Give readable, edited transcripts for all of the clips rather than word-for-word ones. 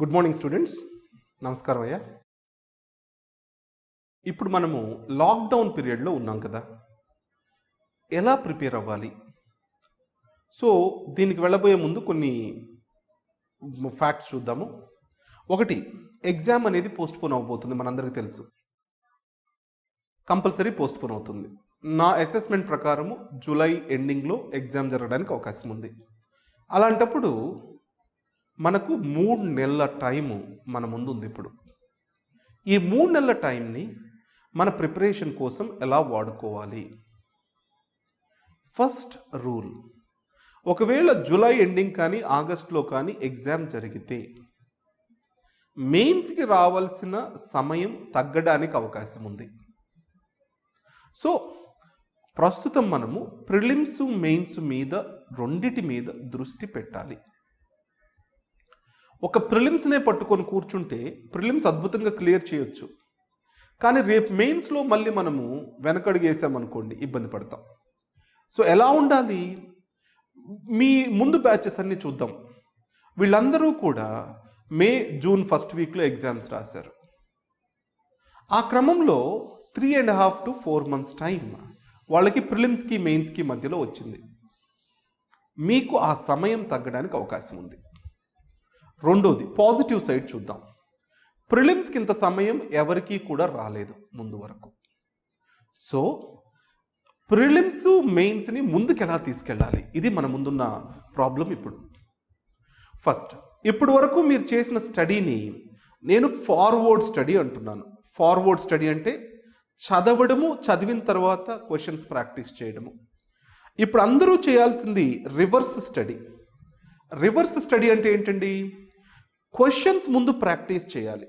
Good morning students. నమస్కారం అయ్యా. ఇప్పుడు మనము లాక్డౌన్ పీరియడ్లో ఉన్నాం కదా, ఎలా ప్రిపేర్ అవ్వాలి? సో దీనికి వెళ్ళబోయే ముందు కొన్ని ఫ్యాక్ట్స్ చూద్దాము. ఒకటి, ఎగ్జామ్ అనేది పోస్ట్పోన్ అవబోతుంది, మనందరికీ తెలుసు. కంపల్సరీ పోస్ట్పోన్ అవుతుంది. నా అసెస్మెంట్ ప్రకారము జూలై ఎండింగ్లో ఎగ్జామ్ జరగడానికి అవకాశం ఉంది. అలాంటప్పుడు మనకు 3 నెలల టైము మన ముందు ఉంది. ఇప్పుడు ఈ 3 నెలల టైంని మన ప్రిపరేషన్ కోసం ఎలా వాడుకోవాలి? ఫస్ట్ రూల్, ఒకవేళ జూలై ఎండింగ్ కానీ ఆగస్టులో కానీ ఎగ్జామ్ జరిగితే మెయిన్స్కి రావాల్సిన సమయం తగ్గడానికి అవకాశం ఉంది. సో ప్రస్తుతం మనము ప్రిలిమ్స్ మెయిన్స్ మీద రెండిటి మీద దృష్టి పెట్టాలి. ఒక ప్రిలిమ్స్నే పట్టుకొని కూర్చుంటే ప్రిలిమ్స్ అద్భుతంగా క్లియర్ చేయొచ్చు, కానీ రేపు మెయిన్స్లో మళ్ళీ మనము వెనకడుగు వేసామనుకోండి ఇబ్బంది పడతాం. సో ఎలా ఉండాలి? మీ ముందు బ్యాచెస్ అన్ని చూద్దాం. వీళ్ళందరూ కూడా మే జూన్ ఫస్ట్ వీక్లో ఎగ్జామ్స్ రాశారు. ఆ క్రమంలో 3.5 to 4 months టైం వాళ్ళకి ప్రిలిమ్స్కి మెయిన్స్కి మధ్యలో వచ్చింది. మీకు ఆ సమయం తగ్గడానికి అవకాశం ఉంది. రెండోది, పాజిటివ్ సైడ్ చూద్దాం. ప్రిలిమ్స్కి ఇంత సమయం ఎవరికీ కూడా రాలేదు ముందు వరకు. సో ప్రిలిమ్స్ మెయిన్స్ని ముందుకు ఎలా తీసుకెళ్ళాలి, ఇది మన ముందున్న ప్రాబ్లం. ఇప్పుడు ఫస్ట్, ఇప్పటి వరకు మీరు చేసిన స్టడీని నేను ఫార్వర్డ్ స్టడీ అంటున్నాను. ఫార్వర్డ్ స్టడీ అంటే చదవడము, చదివిన తర్వాత క్వశ్చన్స్ ప్రాక్టీస్ చేయడము. ఇప్పుడు అందరూ చేయాల్సింది రివర్స్ స్టడీ. రివర్స్ స్టడీ అంటే ఏంటండి? క్వశ్చన్స్ ముందు ప్రాక్టీస్ చేయాలి.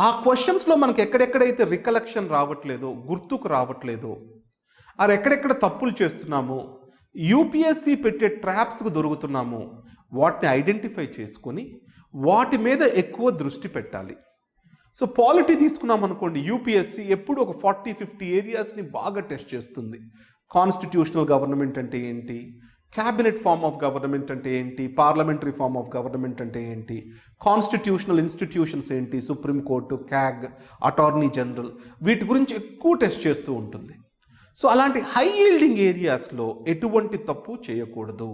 ఆ క్వశ్చన్స్లో మనకు ఎక్కడెక్కడైతే రికలెక్షన్ రావట్లేదో, గుర్తుకు రావట్లేదో, అది ఎక్కడెక్కడ తప్పులు చేస్తున్నామో, యూపీఎస్సీ పెట్టే ట్రాప్స్కు దొరుకుతున్నామో, వాటిని ఐడెంటిఫై చేసుకొని వాటి మీద ఎక్కువ దృష్టి పెట్టాలి. సో పాలిటీ తీసుకున్నాం అనుకోండి, యూపీఎస్సీ ఎప్పుడు ఒక 40-50 ఏరియాస్ని బాగా టెస్ట్ చేస్తుంది. కాన్స్టిట్యూషనల్ గవర్నమెంట్ అంటే ఏంటి, క్యాబినెట్ ఫార్మ్ ఆఫ్ గవర్నమెంట్ అంటే ఏంటి, పార్లమెంటరీ ఫార్మ్ ఆఫ్ గవర్నమెంట్ అంటే ఏంటి, కాన్స్టిట్యూషనల్ ఇన్స్టిట్యూషన్స్ ఏంటి, సుప్రీంకోర్టు, క్యాగ్, అటార్నీ జనరల్, వీటి గురించి ఎక్కువ టెస్ట్ చేస్తూ ఉంటుంది. సో అలాంటి హై యీల్డింగ్ ఏరియాస్లో ఎటువంటి తప్పు చేయకూడదు.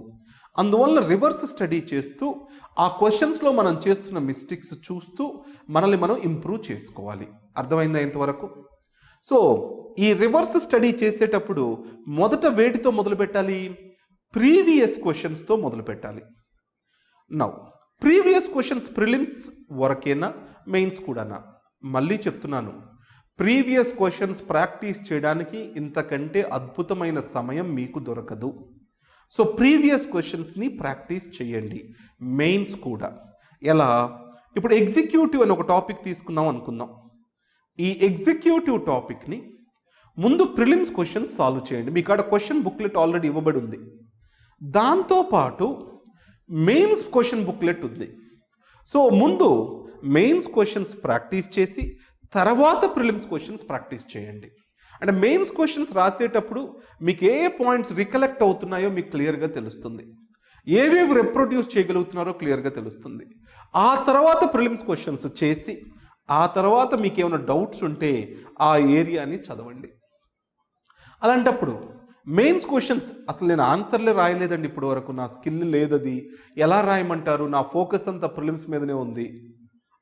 అందువల్ల రివర్స్ స్టడీ చేస్తూ ఆ క్వశ్చన్స్లో మనం చేస్తున్న మిస్టేక్స్ చూస్తూ మనల్ని మనం ఇంప్రూవ్ చేసుకోవాలి. అర్థమైందా ఇంతవరకు? సో ఈ రివర్స్ స్టడీ చేసేటప్పుడు మొదట వేటితో మొదలు పెట్టాలి? ప్రీవియస్ క్వశ్చన్స్తో మొదలు పెట్టాలి. నౌ ప్రీవియస్ క్వశ్చన్స్ ప్రిలిమ్స్ వరకేనా, మెయిన్స్ కూడానా? మళ్ళీ చెప్తున్నాను, ప్రీవియస్ క్వశ్చన్స్ ప్రాక్టీస్ చేయడానికి ఇంతకంటే అద్భుతమైన సమయం మీకు దొరకదు. సో ప్రీవియస్ క్వశ్చన్స్ని ప్రాక్టీస్ చేయండి, మెయిన్స్ కూడా. ఎలా? ఇప్పుడు ఎగ్జిక్యూటివ్ అని ఒక టాపిక్ తీసుకున్నాం అనుకుందాం. ఈ ఎగ్జిక్యూటివ్ టాపిక్ని ముందు ప్రిలిమ్స్ క్వశ్చన్స్ సాల్వ్ చేయండి. మీకు ఆడ క్వశ్చన్ బుక్లెట్ ఆల్రెడీ ఇవ్వబడి ఉంది. దాంతోపాటు మెయిన్స్ క్వశ్చన్ బుక్లెట్ ఉంది. సో ముందు మెయిన్స్ క్వశ్చన్స్ ప్రాక్టీస్ చేసి తర్వాత ప్రిలిమ్స్ క్వశ్చన్స్ ప్రాక్టీస్ చేయండి. అంటే మెయిన్స్ క్వశ్చన్స్ రాసేటప్పుడు మీకు ఏ పాయింట్స్ రికలెక్ట్ అవుతున్నాయో మీకు క్లియర్గా తెలుస్తుంది, ఏవేవి రిప్రొడ్యూస్ చేయగలుగుతున్నారో క్లియర్గా తెలుస్తుంది. ఆ తర్వాత ప్రిలిమ్స్ క్వశ్చన్స్ చేసి ఆ తర్వాత మీకు ఏమైనా డౌట్స్ ఉంటే ఆ ఏరియాని చదవండి. అలాంటప్పుడు మెయిన్స్ క్వశ్చన్స్ అసలు నేను ఆన్సర్లే రాయలేదండి ఇప్పటి వరకు, నా స్కిల్ లేదది, ఎలా రాయమంటారు, నా ఫోకస్ అంతా ప్రిలిమ్స్ మీదనే ఉంది,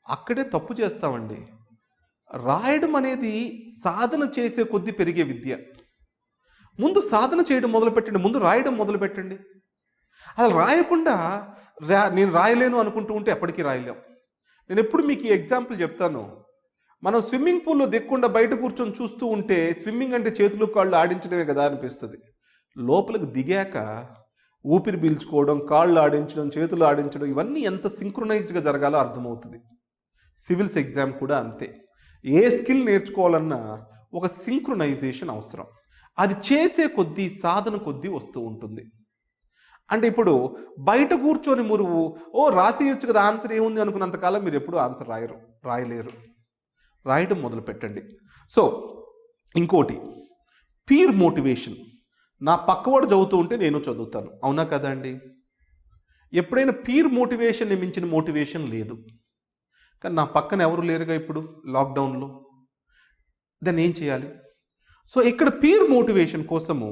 అక్కడే తప్పు చేస్తామండి. రాయడం అనేది సాధన చేసే కొద్దీ పెరిగే విద్య. ముందు సాధన చేయడం మొదలుపెట్టండి, ముందు రాయడం మొదలుపెట్టండి. అసలు రాయకుండా నేను రాయలేను అనుకుంటూ ఉంటే ఎప్పటికీ రాయలేం. నేను ఎప్పుడు మీకు ఈ ఎగ్జాంపుల్ చెప్తాను. మనం స్విమ్మింగ్ పూల్లో దిక్కుండా బయట కూర్చొని చూస్తూ ఉంటే స్విమ్మింగ్ అంటే చేతులు కాళ్ళు ఆడించడమే కదా అనిపిస్తుంది. లోపలికి దిగాక ఊపిరి పీల్చుకోవడం, కాళ్ళు ఆడించడం, చేతులు ఆడించడం, ఇవన్నీ ఎంత సింక్రొనైజ్డ్గా జరగాలో అర్థమవుతుంది. సివిల్స్ ఎగ్జామ్ కూడా అంతే. ఏ స్కిల్ నేర్చుకోవాలన్నా ఒక సింక్రొనైజేషన్ అవసరం. అది చేసే కొద్దీ, సాధన కొద్దీ వస్తూ ఉంటుంది. అంటే ఇప్పుడు బయట కూర్చొని మురువు రాసేయచ్చు కదా, ఆన్సర్ ఏముంది అనుకున్నంతకాలం మీరు ఎప్పుడు ఆన్సర్ రాయలేరు. రాయడం మొదలు పెట్టండి. సో ఇంకోటి, పీర్ మోటివేషన్. నా పక్కవాడు చదువుతూ ఉంటే నేను చదువుతాను, అవునా కదా అండి? ఎప్పుడైనా పీర్ మోటివేషన్ మించిన మోటివేషన్ లేదు. కానీ నా పక్కన ఎవరు లేరుగా ఇప్పుడు లాక్డౌన్లో, దాన్ని ఏం చేయాలి? సో ఇక్కడ పీర్ మోటివేషన్ కోసము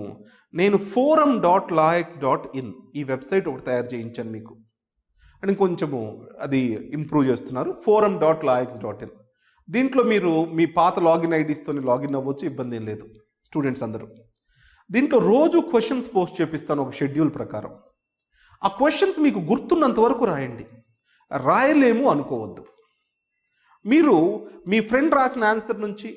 నేను forum.lax.in ఈ వెబ్సైట్ ఒకటి తయారు చేయించాను మీకు, అండ్ కొంచెము అది ఇంప్రూవ్ చేస్తున్నారు. forum.lax.in దీంట్లో మీరు మీ పాత లాగిన్ ఐడీస్తో లాగిన్ అవ్వచ్చు, ఇబ్బంది ఏం లేదు స్టూడెంట్స్ అందరూ. దీంట్లో రోజు క్వశ్చన్స్ పోస్ట్ చేపిస్తాను ఒక షెడ్యూల్ ప్రకారం. ఆ క్వశ్చన్స్ మీకు గుర్తున్నంత వరకు రాయండి, రాయలేము అనుకోవద్దు. మీరు మీ ఫ్రెండ్ రాసిన ఆన్సర్ నుంచి,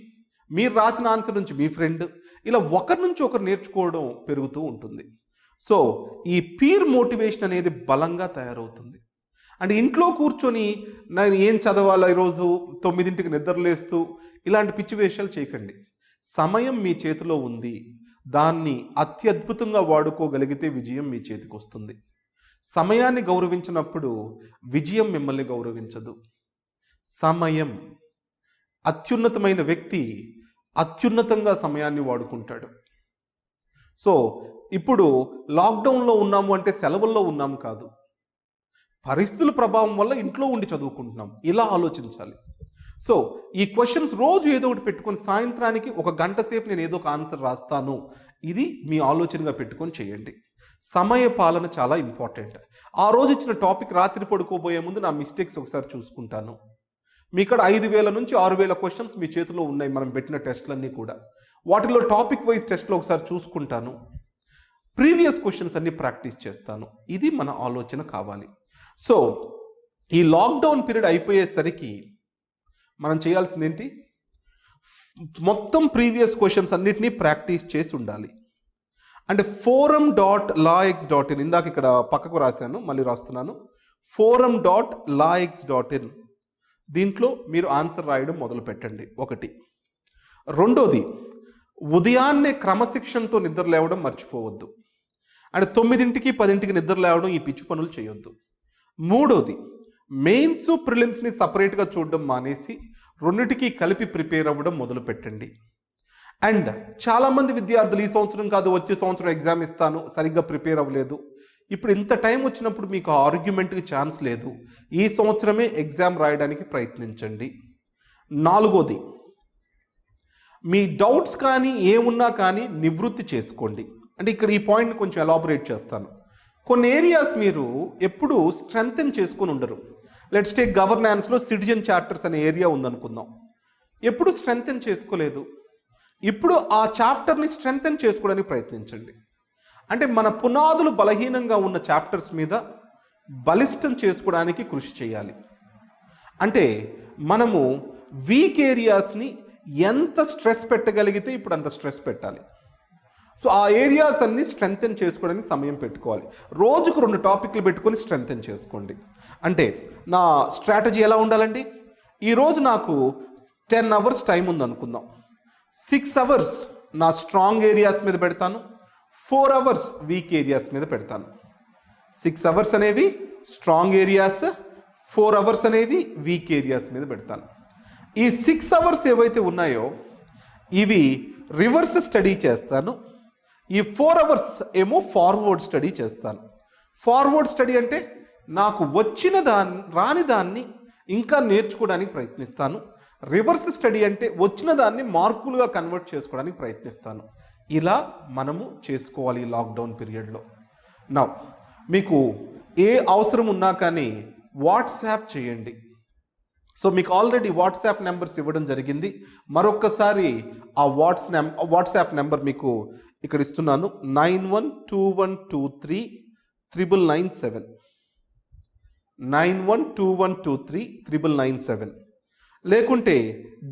మీరు రాసిన ఆన్సర్ నుంచి మీ ఫ్రెండ్, ఇలా ఒకరి నుంచి ఒకరు నేర్చుకోవడం పెరుగుతూ ఉంటుంది. సో ఈ పీర్ మోటివేషన్ అనేది బలంగా తయారవుతుంది. అంటే ఇంట్లో కూర్చొని నేను ఏం చదవాలా ఈరోజు 9ంటికి నిద్రలేస్తూ ఇలాంటి పిచ్చి వేషాలు చేయకండి. సమయం మీ చేతిలో ఉంది, దాన్ని అత్యద్భుతంగా వాడుకోగలిగితే విజయం మీ చేతికి వస్తుంది. సమయాన్ని గౌరవించినప్పుడు విజయం మిమ్మల్ని గౌరవించదు. సమయం, అత్యున్నతమైన వ్యక్తి అత్యున్నతంగా సమయాన్ని వాడుకుంటాడు. సో ఇప్పుడు లాక్డౌన్లో ఉన్నాము అంటే సెలవుల్లో ఉన్నాము కాదు, పరిస్థితుల ప్రభావం వల్ల ఇంట్లో ఉండి చదువుకుంటున్నాం, ఇలా ఆలోచించాలి. సో ఈ క్వశ్చన్స్ రోజు ఏదో ఒకటి పెట్టుకొని సాయంత్రానికి 1 గంట సేపు నేను ఏదో ఒక ఆన్సర్ రాస్తాను, ఇది మీ ఆలోచనగా పెట్టుకొని చేయండి. సమయ పాలన చాలా ఇంపార్టెంట్. ఆ రోజు ఇచ్చిన టాపిక్ రాత్రి పడుకోబోయే ముందు నా మిస్టేక్స్ ఒకసారి చూసుకుంటాను. మీ ఇక్కడ 5,000 నుంచి 6,000 క్వశ్చన్స్ మీ చేతిలో ఉన్నాయి, మనం పెట్టిన టెస్ట్లన్నీ కూడా. వాటిలో టాపిక్ వైజ్ టెస్ట్లో ఒకసారి చూసుకుంటాను, ప్రీవియస్ క్వశ్చన్స్ అన్ని ప్రాక్టీస్ చేస్తాను. ఇది మన ఆలోచన కావాలి. సో ఈ లాక్డౌన్ పీరియడ్ అయిపోయేసరికి మనం చేయాల్సింది ఏంటి? మొత్తం ప్రీవియస్ క్వశ్చన్స్ అన్నిటినీ ప్రాక్టీస్ చేసి ఉండాలి. అంటే forum.lax.in ఇందాక ఇక్కడ పక్కకు రాశాను, మళ్ళీ రాస్తున్నాను. forum.lax.in దీంట్లో మీరు ఆన్సర్ రాయడం మొదలు పెట్టండి. 1. రెండోది, ఉదయాన్నే క్రమశిక్షణతో నిద్ర లేవడం మర్చిపోవద్దు. అంటే 9ంటికి 10ంటికి నిద్ర లేవడం, ఈ పిచ్చి పనులు చేయొద్దు. 3వది, మెయిన్స్ ప్రిలిమ్స్ని సపరేట్గా చూడడం మానేసి రెండిటికి కలిపి ప్రిపేర్ అవ్వడం మొదలు పెట్టండి. అండ్ చాలామంది విద్యార్థులు ఈ సంవత్సరం కాదు వచ్చే సంవత్సరం ఎగ్జామ్ ఇస్తాను, సరిగ్గా ప్రిపేర్ అవ్వలేదు. ఇప్పుడు ఇంత టైం వచ్చినప్పుడు మీకు ఆర్గ్యుమెంట్కి ఛాన్స్ లేదు, ఈ సంవత్సరమే ఎగ్జామ్ రాయడానికి ప్రయత్నించండి. 4వది, మీ డౌట్స్ కానీ ఏమున్నా కానీ నివృత్తి చేసుకోండి. అంటే ఇక్కడ ఈ పాయింట్ కొంచెం ఎలాబొరేట్ చేస్తాను. కొన్ని ఏరియాస్ మీరు ఎప్పుడు స్ట్రెంగ్తెన్ చేసుకొని ఉండరు. లెట్స్ టేక్ గవర్నాన్స్లో సిటిజన్ చార్టర్స్ అనే ఏరియా ఉందనుకుందాం, ఎప్పుడు స్ట్రెంగ్తెన్ చేసుకోలేదు. ఇప్పుడు ఆ చాప్టర్ని స్ట్రెంగ్తెన్ చేసుకోవడానికి ప్రయత్నించండి. అంటే మన పునాదులు బలహీనంగా ఉన్న చాప్టర్స్ మీద బలిష్టం చేసుకోవడానికి కృషి చేయాలి. అంటే మనము వీక్ ఏరియాస్ని ఎంత స్ట్రెస్ పెట్టగలిగితే ఇప్పుడు అంత స్ట్రెస్ పెట్టాలి. సో ఆ ఏరియాస్ అన్ని స్ట్రెంగ్తెన్ చేసుకోవడానికి సమయం పెట్టుకోవాలి. రోజుకు 2 టాపిక్లు పెట్టుకొని స్ట్రెంగ్తెన్ చేసుకోండి. అంటే నా స్ట్రాటజీ ఎలా ఉండాలండి? ఈరోజు నాకు 10 అవర్స్ టైం ఉందనుకుందాం. 6 అవర్స్ నా స్ట్రాంగ్ ఏరియాస్ మీద పెడతాను, 4 అవర్స్ వీక్ ఏరియాస్ మీద పెడతాను. 6 అవర్స్ అనేవి స్ట్రాంగ్ ఏరియాస్, 4 అవర్స్ అనేవి వీక్ ఏరియాస్ మీద పెడతాను. ఈ 6 అవర్స్ ఏవైతే ఉన్నాయో ఇవి రివర్స్ స్టడీ చేస్తాను. ఈ 4 అవర్స్ ఏమో ఫార్వర్డ్ స్టడీ చేస్తాను. ఫార్వర్డ్ స్టడీ అంటే నాకు వచ్చిన రాని దాన్ని ఇంకా నేర్చుకోవడానికి ప్రయత్నిస్తాను. రివర్స్ స్టడీ అంటే వచ్చిన దాన్ని మార్కులుగా కన్వర్ట్ చేసుకోవడానికి ప్రయత్నిస్తాను. ఇలా మనము చేసుకోవాలి లాక్డౌన్ పీరియడ్లో. నా మీకు ఏ అవసరం ఉన్నా కానీ వాట్సాప్ చేయండి. సో మీకు ఆల్రెడీ వాట్సాప్ నెంబర్స్ ఇవ్వడం జరిగింది. మరొక్కసారి ఆ వాట్సాప్ నెంబర్ మీకు ఇక్కడ ఇస్తున్నాను. 9121239997 9121239997. లేకుంటే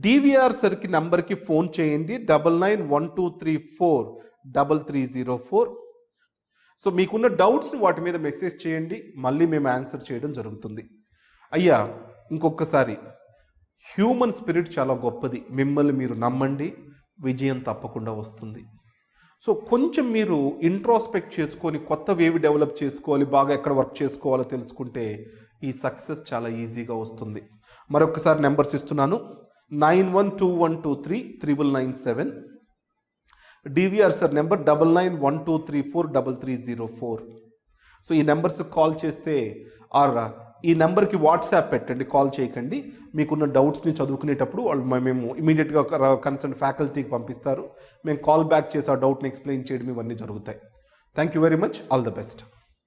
డివిఆర్ సర్కి నంబర్కి ఫోన్ చేయండి 9912343304. సో మీకున్న డౌట్స్ని వాటి మీద మెసేజ్ చేయండి, మళ్ళీ మేము ఆన్సర్ చేయడం జరుగుతుంది. అయ్యా ఇంకొకసారి, హ్యూమన్ స్పిరిట్ చాలా గొప్పది, మిమ్మల్ని మీరు నమ్మండి, విజయం తప్పకుండా వస్తుంది. సో కొంచెం మీరు ఇంట్రోస్పెక్ట్ చేసుకొని కొత్తవేవి డెవలప్ చేసుకోవాలి, బాగా ఎక్కడ వర్క్ చేసుకోవాలో తెలుసుకుంటే ఈ సక్సెస్ చాలా ఈజీగా వస్తుంది. మరొకసారి నెంబర్స్ ఇస్తున్నాను. 9121239997. DVR sir number 9912343304. సో ఈ నెంబర్స్కి కాల్ చేస్తే ఆర్ ఈ నెంబర్కి వాట్సాప్ పెట్టండి, కాల్ చేయకండి. మీకున్న డౌట్స్ని చదువుకునేటప్పుడు మేము ఇమీడియట్గా కన్సర్న్ ఫ్యాకల్టీకి పంపిస్తారు. మేము కాల్ బ్యాక్ చేసి ఆ డౌట్ని ఎక్స్ప్లెయిన్ చేయడం ఇవన్నీ జరుగుతాయి. Thank you very much. All the best.